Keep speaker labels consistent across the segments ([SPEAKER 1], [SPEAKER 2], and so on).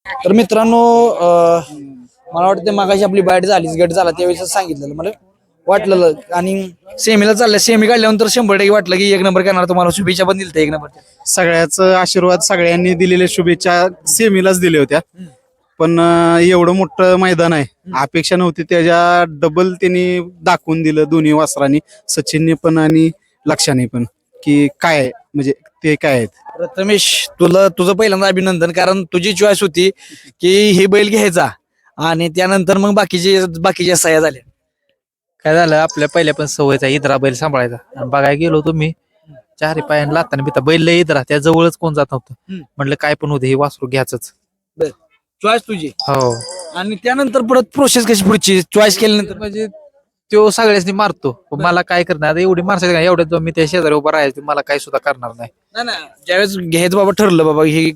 [SPEAKER 1] तर मित्रांनो मला वाटतं मागाशी आपली बॅट झालीच गट झाला त्यावेळेस सांगितलेलं मला वाटलेलं आणि सेमीला चाललं सेमी काढल्यानंतर 100% वाटलं की एक नंबर करणार तुम्हाला शुभेच्छा पण दिलते एक नंबर
[SPEAKER 2] सगळ्याच आशीर्वाद सगळ्यांनी दिलेल्या शुभेच्छा सेमीलाच दिल्या होत्या. पण एवढं मोठं मैदान आहे, अपेक्षा नव्हती त्याच्या डबल त्यांनी दाखवून दिलं दोन्ही वासरांनी, सचिनने पण आणि लक्षाने पण, की काय आहे, म्हणजे ते काय आहेत.
[SPEAKER 1] प्रथमेश तुझं पहिल्यांदा अभिनंदन कारण तुझी चॉईस होती की हे बैल घ्यायचा आणि त्यानंतर मग बाकीच्या सह्या झाल्या.
[SPEAKER 3] काय झालं आपल्या पहिल्या पण सवयचा इधरा बैल सांभाळायचा आणि बघायला गेलो तुम्ही चारी पायाने लाताना बिता बैल लय इधरा त्या जवळच कोण जात नव्हतं. म्हणलं काय पण होते हे वासरू घ्यायच.
[SPEAKER 1] चॉईस तुझी
[SPEAKER 3] हो
[SPEAKER 1] आणि त्यानंतर परत प्रोसेस कशी पुढची चॉईस केल्यानंतर
[SPEAKER 3] म्हणजे तो सगळ्यासनी मारतो पण मला काय करणार आता एवढी माणसं एवढ्या मी त्या शेजारी उभा राहायचं मला काही सुद्धा करणार नाही.
[SPEAKER 1] नाही ना ज्यावेळेस घ्यायचं बाबा ठरलं बाबा हे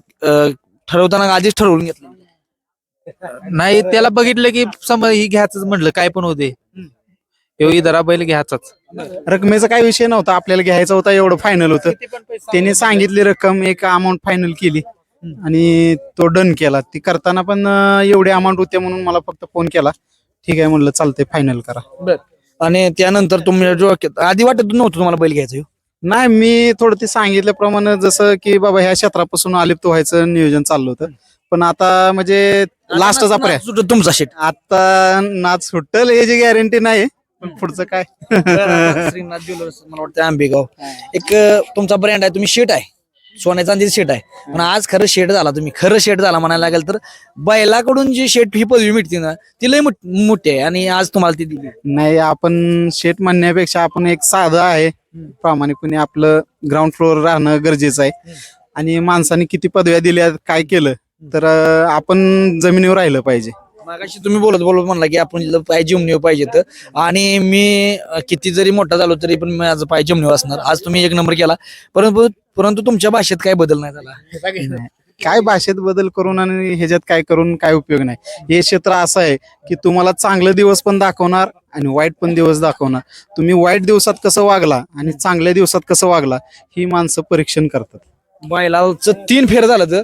[SPEAKER 1] ठरवताना आधीच ठरवून घेतलं
[SPEAKER 3] नाही त्याला बघितलं की समज ही घ्यायच म्हणलं काय पण होते इधरा बैल घ्यायचाच.
[SPEAKER 2] रकमेचा काही विषय नव्हता, आपल्याला घ्यायचा होता एवढं फायनल होतं. त्यांनी सांगितली रक्कम एक अमाऊंट फायनल केली आणि तो डन केला. ती करताना पण एवढे अमाऊंट होते म्हणून मला फक्त फोन केला, ठीक आहे म्हणलं चालतंय फायनल करा.
[SPEAKER 1] आणि त्यानंतर तुम्ही आधी वाटत नव्हतं तुम्हाला बैल घ्यायचं
[SPEAKER 2] नाही, मी थोडं ते सांगितल्याप्रमाणे जसं की बाबा ह्या क्षेत्रापासून आलिप्त व्हायचं नियोजन चाललं होतं, पण आता म्हणजे लास्टचा पर्याय
[SPEAKER 1] तुमचा शेट
[SPEAKER 2] आता नाच सुटल याची गॅरंटी नाही, पण पुढचं काय.
[SPEAKER 1] श्रीनाथ ज्वेलर्स मला वाटतं आंबेगाव एक तुमचा ब्रँड आहे, तुम्ही शेट आहे सोन्या चांदीचं शेट आहे पण आज खरं शेट झाला तुम्ही खरं शेट झाला म्हणायला लागेल तर बैलाकडून जी शेट ही पदवी मिळते ना ती लय मोठी आहे आणि आज तुम्हाला ती दिली.
[SPEAKER 2] नाही, आपण शेट म्हणण्यापेक्षा आपण एक साधं आहे, प्रामाणिकपणे आपलं ग्राउंड फ्लोअर राहणं गरजेचं आहे. आणि माणसाने किती पदव्या दिल्या काय केलं तर आपण जमिनीवर राहिलं पाहिजे.
[SPEAKER 1] मागाशी तुम्ही बोलत म्हणला की आपण पाय जिमणीवर पाहिजे तर आणि मी किती जरी मोठा झालो तरी पण माझं पाय जिमणीवर असणार. आज तुम्ही एक नंबर केला परंतु तुमच्या भाषेत काय बदल नाही झाला.
[SPEAKER 2] काय भाषेत बदल करून आणि ह्याच्यात काय करून काय उपयोग नाही. हे क्षेत्र असं आहे की तुम्हाला चांगले दिवस पण दाखवणार आणि वाईट पण दिवस दाखवणार. तुम्ही वाईट दिवसात कसं वागला आणि चांगल्या दिवसात कसं वागला ही माणसं परीक्षण करतात.
[SPEAKER 1] बैलाचं 3 फेर झालं तर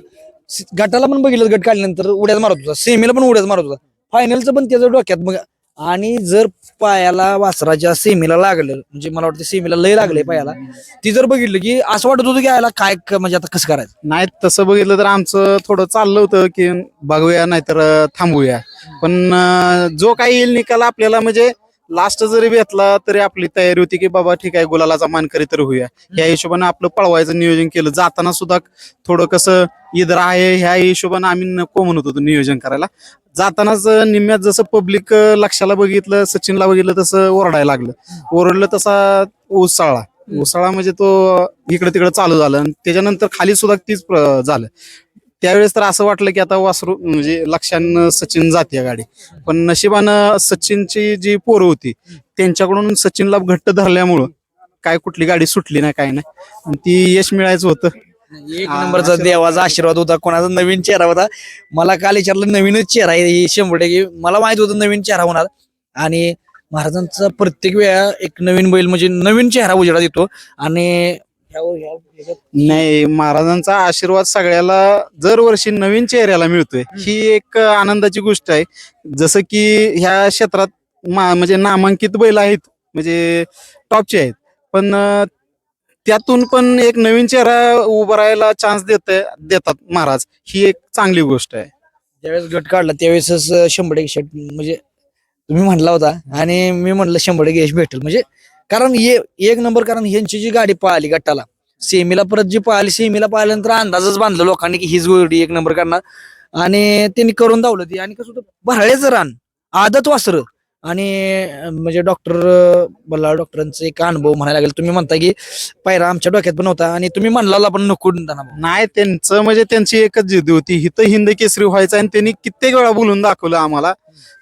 [SPEAKER 1] गटाला पण बघितलं गट काढल्यानंतर उड्याच मारत होता, सेमीला पण उड्याच मारत होता, फायनलचं पण त्याचं डोक्यात मग. आणि जर पायाला वासराच्या सेमीला लागलं म्हणजे मला वाटतं सेमीला लय लागले पायाला ती जर बघितलं की असं वाटत होतं की याला काय म्हणजे आता कसं करायचं.
[SPEAKER 2] नाही तसं बघितलं तर आमचं थोडं चाललं होतं की बघूया नाहीतर थांबूया, पण जो काही येईल निकाल आपल्याला म्हणजे लास्ट जरी भेटला तरी आपली तयारी होती की बाबा ठीक आहे गुलालाचा मानकरी तर होऊया. ह्या हिशोबाने आपलं पळवायचं नियोजन केलं. जाताना सुद्धा थोडं कसं इधर आहे ह्या हिशोबाने आम्ही नको म्हणत होतो नियोजन करायला. जातानाच निम्म्यात जसं पब्लिक लक्षाला बघितलं सचिनला बघितलं तसं ओरडायला लागलं, ओरडलं तसा उसळा म्हणजे तो इकडे तिकडे चालू झालं आणि त्याच्यानंतर खाली सुद्धा तीच झालं. त्यावेळेस तर असं वाटलं की आता वासरू म्हणजे लक्षानं सचिन जाते गाडी, पण नशिबानं सचिनची जी पोरं होती त्यांच्याकडून सचिनला घट्ट धरल्यामुळं काय कुठली गाडी सुटली नाही काय नाही आणि ती यश मिळायचं होतं.
[SPEAKER 1] एक नंबरचा देवाचा आशीर्वाद होता, कोणाचा नवीन चेहरा होता. मला काल विचारलं नवीनच चेहरा आहे 100%. मला माहित होतं नवीन चेहरा होणार आणि महाराजांचा प्रत्येक वेळा एक नवीन बैल म्हणजे नवीन चेहरा उजेडात येतो. आणि
[SPEAKER 2] नाही, महाराजांचा आशीर्वाद सगळ्याला दरवर्षी नवीन चेहऱ्याला मिळतोय ही एक आनंदाची गोष्ट आहे. जसं की ह्या क्षेत्रात म्हणजे नामांकित बैल आहेत म्हणजे टॉपचे आहेत, पण त्यातून पण एक नवीन चेहरा उभा राहायला चान्स देतात महाराज, ही एक चांगली गोष्ट आहे.
[SPEAKER 1] ज्यावेळेस गट काढला त्यावेळेसच 100% शेट म्हणजे तुम्ही म्हटला होता आणि मी म्हटलं 100% यश भेटेल म्हणजे कारण एक नंबर कारण ह्यांची जी गाडी पळाली गटाला सेमीला परत जी पळाली सेमीला पाहिल्यानंतर अंदाजच बांधला लोकांनी की हीच गोडी एक नंबर करणार आणि त्यांनी करून दावलं ती. आणि कसं होतं भराळ्याचं रान आदत वासर आणि म्हणजे बल्लाळ डॉक्टरांचा एक अनुभव म्हणायला लागेल. तुम्ही म्हणता की पायरा आमच्या डोक्यात पण होता आणि तुम्ही म्हणला पण नको
[SPEAKER 2] नाही, त्यांचं म्हणजे त्यांची एकच जिद्द होती हिथं हिंद केसरी व्हायचं आणि त्यांनी कित्येक वेळा बोलून दाखवलं आम्हाला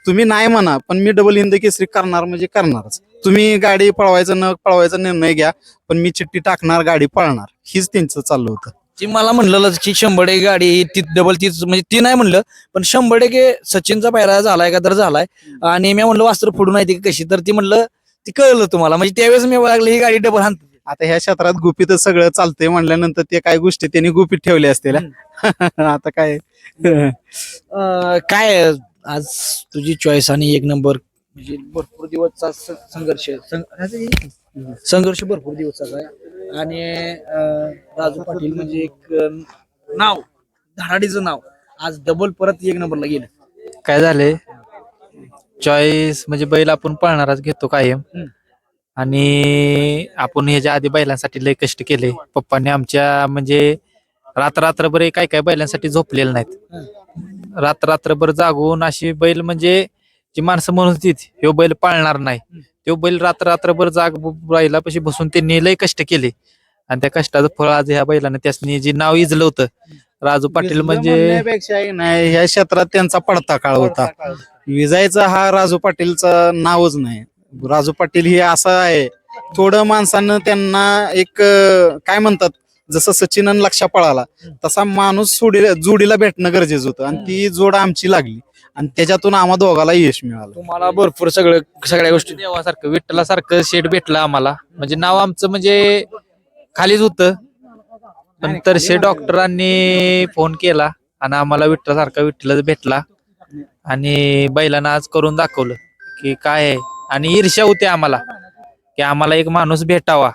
[SPEAKER 2] तुम्ही नाही म्हणा पण मी डबल हिंद केसरी करणार म्हणजे करणारच. तुम्ही गाडी पळवायचं न पळवायचा निर्णय घ्या पण मी चिठ्ठी टाकणार गाडी पळणार, हीच त्यांचं चाललं होतं.
[SPEAKER 1] ती मला म्हणलं की 100% गाडी ती डबल तीच म्हणजे ती नाही म्हणलं पण 100% सचिनचा पायरा झालाय का तर झालाय. आणि मी म्हणलं वास्त्र फोडून आहे ती कशी तर ती म्हणलं ती कळलं तुम्हाला म्हणजे त्यावेळेस मी लागलं ही गाडी डबल हाणते.
[SPEAKER 2] आता ह्या क्षेत्रात गुपितच सगळं चालतंय म्हणल्यानंतर ते काय गोष्टी त्यांनी गुपित ठेवल्या असतील आता काय
[SPEAKER 1] काय आज तुझी चॉईस आणि एक नंबर म्हणजे भरपूर दिवसचा संघर्ष भरपूर दिवसाचा आहे आणि राजू पाटील म्हणजे एक नाव धडाडीचं नाव आज डबल परत एक नंबरला गेलं.
[SPEAKER 3] काय झालंय चॉईस म्हणजे बैल आपण पळणारच घेतो कायम.
[SPEAKER 1] हम्म.
[SPEAKER 3] आणि आपण ह्याच्या आधी बैलांसाठी लय कष्ट केले. पप्पांनी आमच्या म्हणजे रात्रभर काय काय बैलांसाठी झोपलेले नाहीत. रात्रभर जागून अशी बैल म्हणजे जी माणसं म्हणत होती ह्यो बैल पाळणार नाही, तो बैल रात्रभर जाग बैलापाशी बसून त्यांनी लय कष्ट केले आणि त्या कष्टाचं फळ आज ह्या बैलानं त्यासनी जे नाव इजलं होतं राजू पाटील म्हणजे
[SPEAKER 2] म्हणण्यापेक्षाही नाही, ह्या क्षेत्रात त्यांचा पडता काळ होता. विजायचा हा राजू पाटीलचा नावच नाही. राजू पाटील हे असं आहे, थोडं माणसानं त्यांना एक काय म्हणतात, जसं सचिन आणि लक्ष पळाला तसा माणूस जोडीला भेटणं गरजेचं होतं आणि ती जोड आमची लागली आणि त्याच्यातून आम्हा दोघाला यश मिळालं.
[SPEAKER 1] तुम्हाला भरपूर सगळ्या गोष्टी
[SPEAKER 3] देवासारखं विठ्ठलासारखं शेट भेटलं आम्हाला. म्हणजे नाव आमचं म्हणजे खालीच होतं, पण तरशे डॉक्टरांनी फोन केला आणि आम्हाला विठ्ठलासारखा विठ्ठलच भेटला आणि बैलानं आज करून दाखवलं की काय आहे. आणि ईर्ष्या होती आम्हाला की आम्हाला एक माणूस भेटावा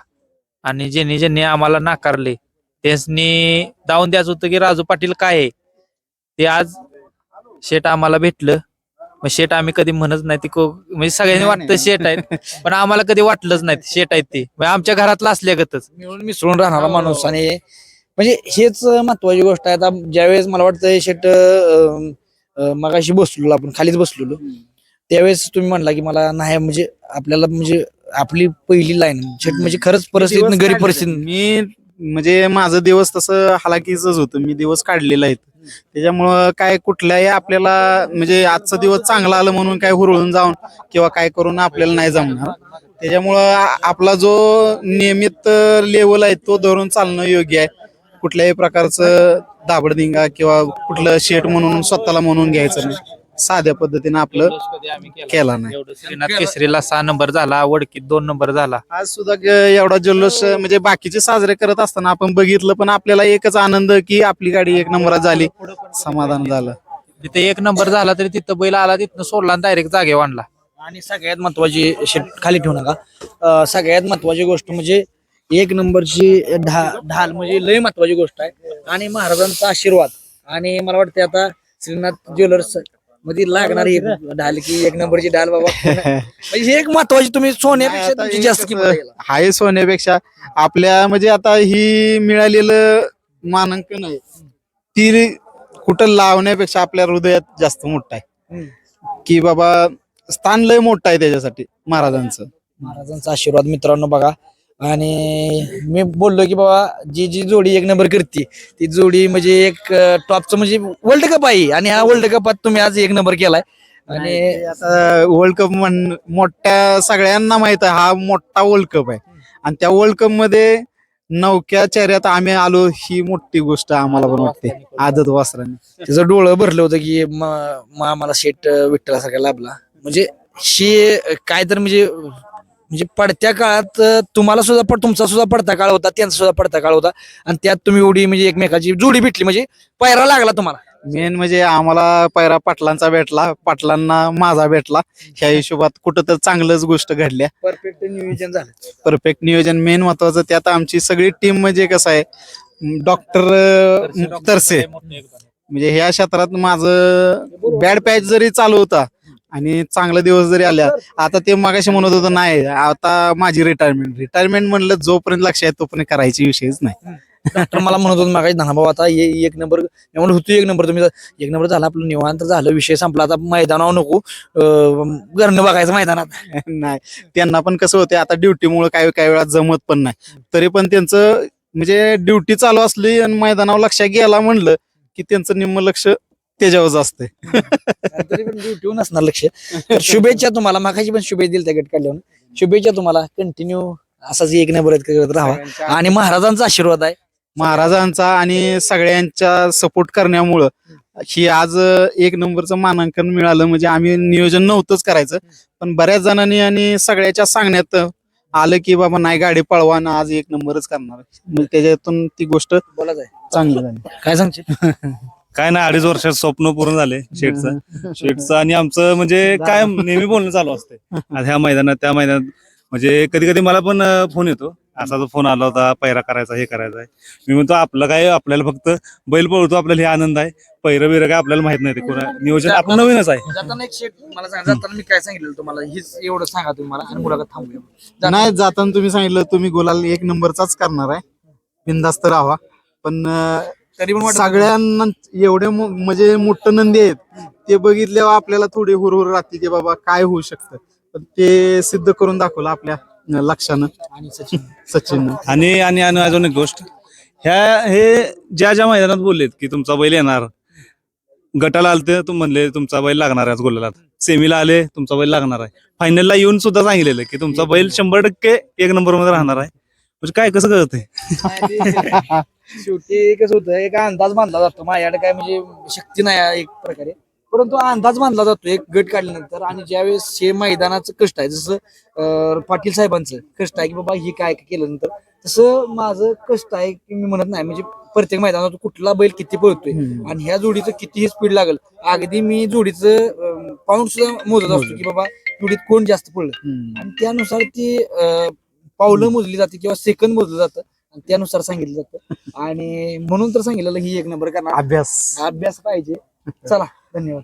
[SPEAKER 3] आणि ज्यांनी ज्यांनी आम्हाला नाकारले त्यांनी दावून द्यायचं होतं की राजू पाटील काय आहे ते. आज शेट आम्हाला भेटलं. मग शेट आम्ही कधी म्हणत नाही ती म्हणजे सगळ्यांनी वाटतं शेट आहेत, पण आम्हाला कधी वाटलंच नाही शेट आहेत ते. म्हणजे आमच्या घरातलं असल्यागतच
[SPEAKER 1] मिळून मिसळून राहणारा माणूस आणि म्हणजे हेच महत्वाची गोष्ट आहे. आता ज्यावेळेस मला वाटतं शेट मगाशी बसलेलो आपण खालीच बसलेलो त्यावेळेस तुम्ही म्हणला की मला नाही म्हणजे आपल्याला म्हणजे आपली पहिली लाईन शेट म्हणजे खरंच परिस्थिती गरीब परिस्थिती.
[SPEAKER 2] मी म्हणजे माझं दिवस तसं हालाकीच होतं, मी दिवस काढलेला आहे. त्याच्यामुळं काय कुठल्याही आपल्याला म्हणजे आजचा दिवस चांगला आलं म्हणून काय हुरळून जाऊन किंवा काय करून आपल्याला नाही जमणार. त्याच्यामुळं आपला जो नियमित लेवल आहे तो धरून चालणं योग्य आहे. कुठल्याही प्रकारचं दाबडदिंगा किंवा कुठलं शेट म्हणून स्वतःला म्हणून घ्यायचं नाही. साध्या पद्धतीने आपलं केला नाही.
[SPEAKER 3] श्रीनाथ केसरीला 6 नंबर झाला, वडकीत 2 नंबर झाला.
[SPEAKER 2] आज सुद्धा एवढा जल्लोष म्हणजे बाकीचे साजरे करत असताना आपण बघितलं, पण आपल्याला एकच आनंद की आपली गाडी एक नंबरात झाली, समाधान झालं.
[SPEAKER 3] तिथे 1 नंबर झाला तरी तिथं बैल आला, तिथनं सोडला आणि डायरेक्ट जागेवर आणला.
[SPEAKER 1] आणि सगळ्यात महत्वाची शेट खाली ठेवू नका. सगळ्यात महत्वाची गोष्ट म्हणजे 1 नंबरची ढाल म्हणजे लय महत्वाची गोष्ट आहे आणि महाराजांचा आशीर्वाद. आणि मला वाटतं आता श्रीनाथ ज्वेलर्स मध्ये लागणार ही ढाल की 1 नंबरची ढाल बाबा म्हणजे हे एक महत्वाची तुम्ही सोन्यापेक्षा
[SPEAKER 2] आता
[SPEAKER 1] तुमची
[SPEAKER 2] हे
[SPEAKER 1] जास्त
[SPEAKER 2] कसं
[SPEAKER 1] किंमत आहे.
[SPEAKER 2] हाय सोन्यापेक्षा आपल्या म्हणजे आता ही मिळालेलं मानांकन आहे ती कुठं लावण्यापेक्षा आपल्या हृदयात जास्त मोठं आहे की बाबा स्थान लय मोठं आहे त्याच्यासाठी महाराजांचं.
[SPEAKER 1] महाराजांचा आशीर्वाद मित्रांनो बघा. आणि मी बोललो की बाबा जी जी जोडी 1 नंबर करते ती जोडी म्हणजे एक टॉपचं म्हणजे वर्ल्ड कप आहे आणि ह्या वर्ल्ड कपात तुम्ही आज 1 नंबर केलाय. आणि
[SPEAKER 2] आता वर्ल्ड कप मोठ्या सगळ्यांना माहित आहे हा मोठा वर्ल्ड कप आहे आणि त्या वर्ल्ड कप मध्ये नवक्या चेहऱ्यात आम्ही आलो ही मोठी गोष्ट आम्हाला पण वाटते. आदत वासराने
[SPEAKER 1] त्याचं डोळं भरलं होतं की आम्हाला शेट विठ्ठलासारखा लाभला. म्हणजे शे काय तर म्हणजे पडत्या काळात तुम्हाला सुद्धा तुमचा सुद्धा पडता काळ होता, त्यांचा सुद्धा पडता काळ होता आणि त्यात तुम्ही एवढी म्हणजे एकमेकाची जोडी भेटली म्हणजे पायरा लागला तुम्हाला.
[SPEAKER 2] मेन म्हणजे आम्हाला पैरा पाटलांचा भेटला, पाटलांना माझा भेटला. ह्या हिशोबात कुठं तर चांगलंच गोष्ट घडल्या.
[SPEAKER 1] परफेक्ट नियोजन झालं.
[SPEAKER 2] परफेक्ट नियोजन मेन महत्वाचं. त्यात आमची सगळी टीम म्हणजे कसं आहे डॉक्टर तरसे म्हणजे ह्या क्षेत्रात माझं बॅड पॅच जरी चालू होता आणि चांगले दिवस जरी आल्या, आता ते मगाशी म्हणत होतं नाही आता माझी रिटायरमेंट म्हणलं जोपर्यंत लक्ष आहे तोपर्यंत करायची विषयच नाही.
[SPEAKER 1] डॉक्टर मला म्हणत होतं मागायची ना भाऊ आता 1 नंबर म्हणून होतो 1 नंबर तुम्ही 1 नंबर झाला आपलं निवांत झालं विषय संपला आता मैदानावर नको घरनं बघायचं मैदानात.
[SPEAKER 2] नाही त्यांना पण कसं होते आता ड्युटीमुळे काही काही वेळा जमत पण नाही, तरी पण त्यांचं म्हणजे ड्युटी चालू असली आणि मैदानावर लक्ष गेला म्हणलं की त्यांचं निम्म लक्ष त्याच्यावरच असते.
[SPEAKER 1] तरी पण ड्युटी नसणार लक्ष. तर शुभेच्छा तुम्हाला. मागाशी पण शुभेच्छा दिल्या त्या गट काढल्यावर. शुभेच्छा तुम्हाला. कंटिन्यू असाच 1 नंबर करत राहा आणि महाराजांचा आशीर्वाद आहे
[SPEAKER 2] महाराजांचा आणि सगळ्यांच्या सपोर्ट करण्यामुळं ही आज 1 नंबरचं मानांकन मिळालं. म्हणजे आम्ही नियोजन नव्हतंच करायचं, पण बऱ्याच जणांनी आणि सगळ्याच्या सांगण्यात आलं की बाबा नाही गाडी पळवा ना आज 1 नंबरच करणार. म्हणजे त्याच्यातून ती गोष्ट
[SPEAKER 1] बोलायचं आहे.
[SPEAKER 2] चांगली झाली.
[SPEAKER 1] काय सांगशील
[SPEAKER 4] काय नाही 2.5 वर्षात स्वप्न पूर्ण झाले शेटचं आणि आमचं म्हणजे काय नेहमी बोलणं चालू असते ह्या मैदानात त्या मैदानात. म्हणजे कधी कधी मला पण फोन येतो, असा जो फोन आला होता पैरा करायचा हे करायचा आहे. मी म्हणतो आपलं काय, आपल्याला फक्त बैल पळतो, आपल्याला हे आनंद आहे. पैरं बिरं काय आपल्याला माहित नाही, ते कोणा नियोजन आपण नवीनच आहे.
[SPEAKER 1] जाताना एक शेट मला सांगा, जाताना मी काय सांगितलं तुम्हाला हीच एवढं सांगा तुम्ही मला आणि मुलाखत थांबूया.
[SPEAKER 2] नाही, जाताना तुम्ही सांगितलं तुम्ही गुलाल 1 नंबरचाच करणार आहे, बिनधास्त राहावा. पण
[SPEAKER 1] तरी पण वाटत
[SPEAKER 2] सगळ्यांना एवढे म्हणजे मोठं नंदी आहेत ते बघितल्यावर आपल्याला थोडी हुरहुर राहते की बाबा काय होऊ शकतं. पण ते सिद्ध करून दाखवलं आपल्या लक्षानं
[SPEAKER 1] आणि सचिन
[SPEAKER 2] सचिन.
[SPEAKER 4] आणि आणि आणि अजून एक गोष्ट, हे ज्या मैदानात बोललेत की तुमचा बैल येणार, गटाला आलते तुम म्हणले तुमचा बैल लागणार आहे गोलाला, सेमीला आले तुमचा बैल लागणार आहे, फायनलला येऊन सुद्धा सांगितलेलं की तुमचा बैल 100% 1 नंबर मध्ये राहणार आहे. म्हणजे काय कसं कळतंय?
[SPEAKER 1] शेवटी कसं होतं, एक अंदाज बांधला जातो. माझ्याकडे काय म्हणजे शक्ती नाही एक प्रकारे, परंतु अंदाज बांधला जातो एक गट काढल्यानंतर. आणि ज्यावेळेस हे मैदानाचं कष्ट आहे, जसं पाटील साहेबांचं कष्ट आहे की बाबा ही काय केल्यानंतर, तसं माझं कष्ट आहे की मी म्हणत नाही म्हणजे प्रत्येक मैदानात कुठला बैल किती पळतोय आणि ह्या जोडीचं कितीही स्पीड लागेल, अगदी मी जोडीचं पाऊंड सुद्धा मोजत असतो की बाबा जोडीत कोण जास्त पडलं, आणि त्यानुसार ती पावलं मोजली जाते किंवा सेकंद मोजलं जातं आणि त्यानुसार सांगितलं जातं. आणि म्हणून तर सांगितलेलं ही 1 नंबर करणार.
[SPEAKER 2] अभ्यास
[SPEAKER 1] अभ्यास पाहिजे. चला, धन्यवाद.